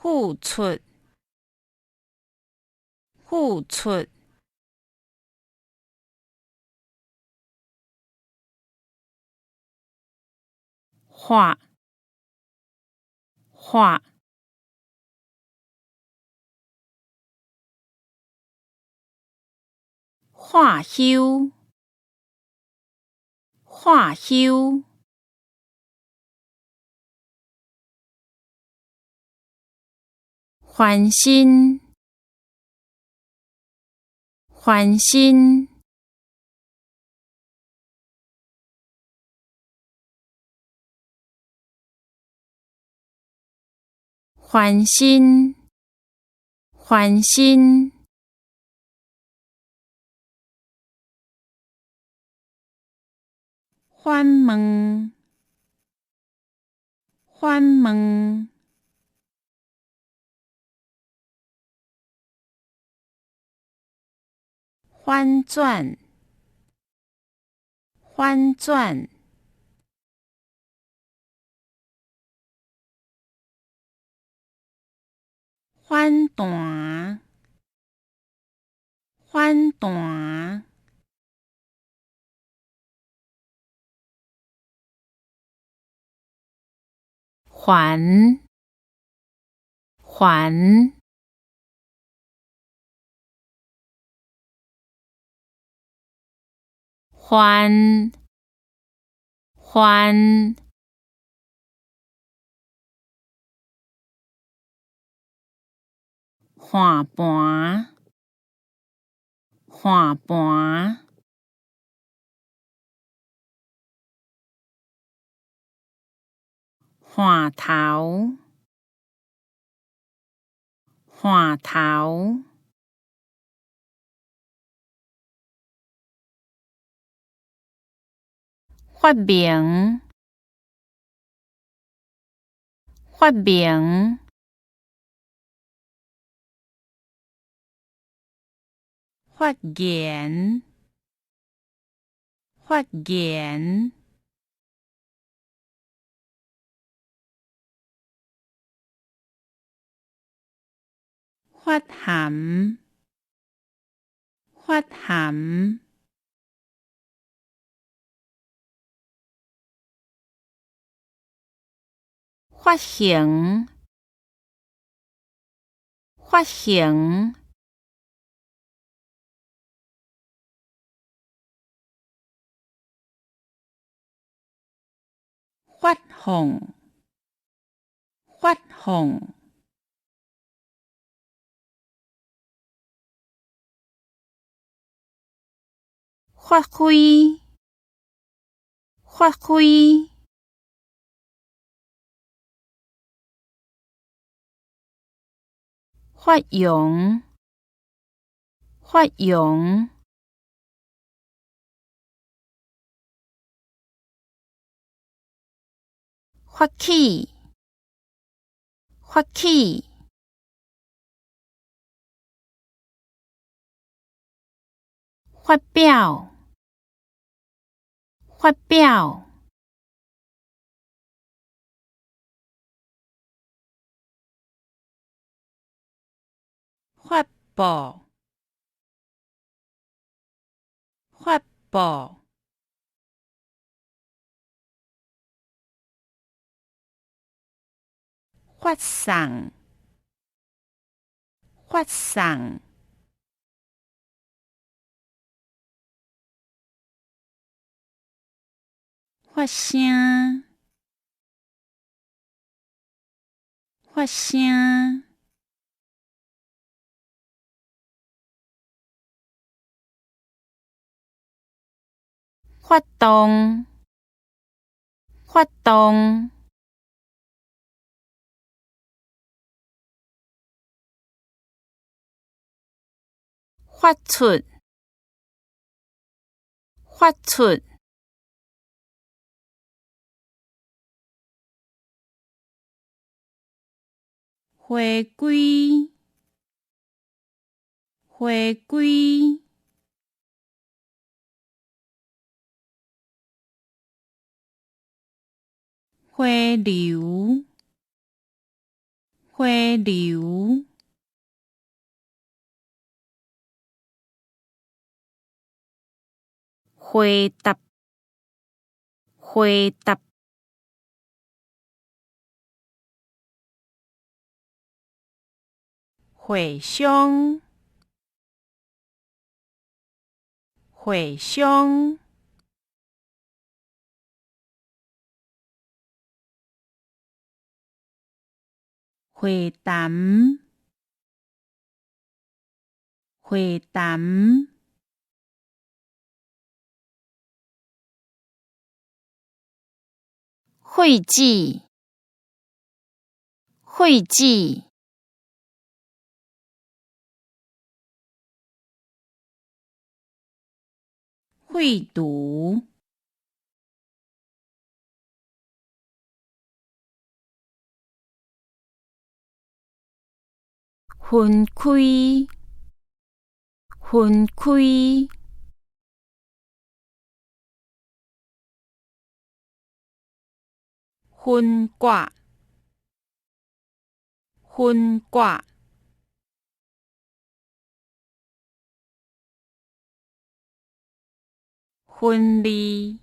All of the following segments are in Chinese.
付出，付出。画，画。化休，化休。翻身，翻身。翻身，翻身。反问，反问。反转，反转。反弹，反弹。还，还。还，还。换盘，换盘。换头，换头。发明，发明。发言，发言。发函，发函。发行，发行。发放，发放。发挥，发挥。发扬，发扬。发起，发起。发表，发表。发布，发布。发送，发送。发声，发声。发动，发动。发出，发出。回归，回归。回流，花流，回答，回答，回乡，回乡，回谈，回谈，会记，会记，会读，分开，分开，分割，分割，分离，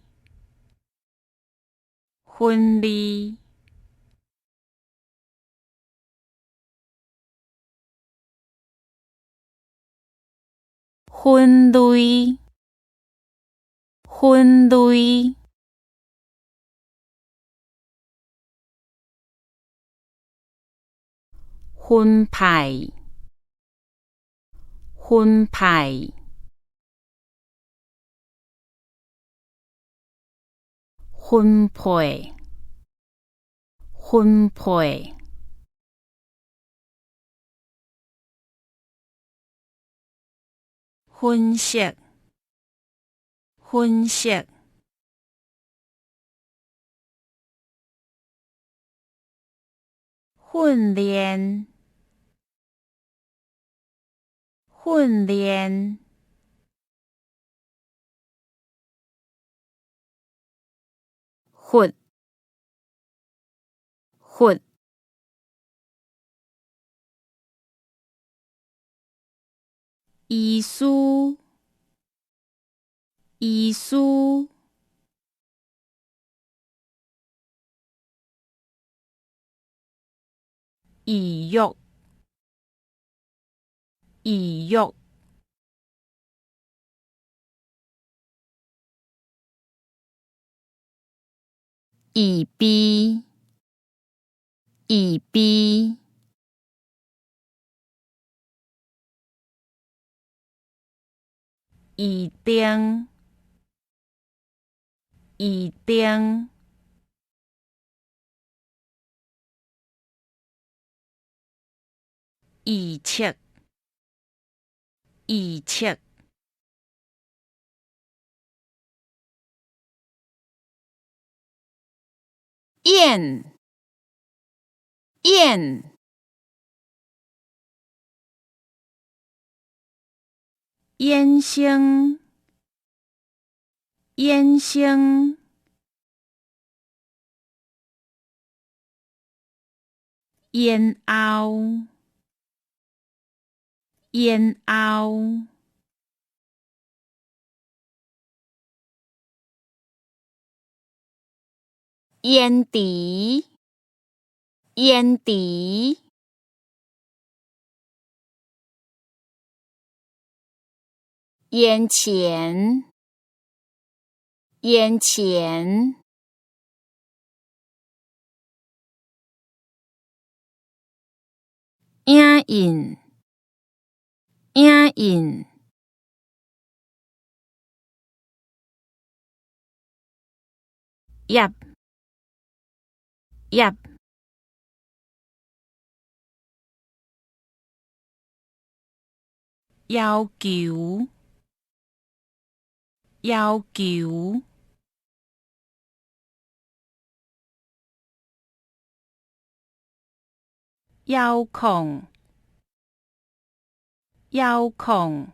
分离，分类，分类，分派，分派，分配，分配，分析，分析，训练，训练，训，训，医师，医师，医药，医药，医逼，医逼，医定，医定，预测，预测，验，验，验生，验生，咽喉，咽喉，烟蒂，烟蒂，眼前，眼前，影印，影印，叶，叶，要求，要求，遥控，遥控，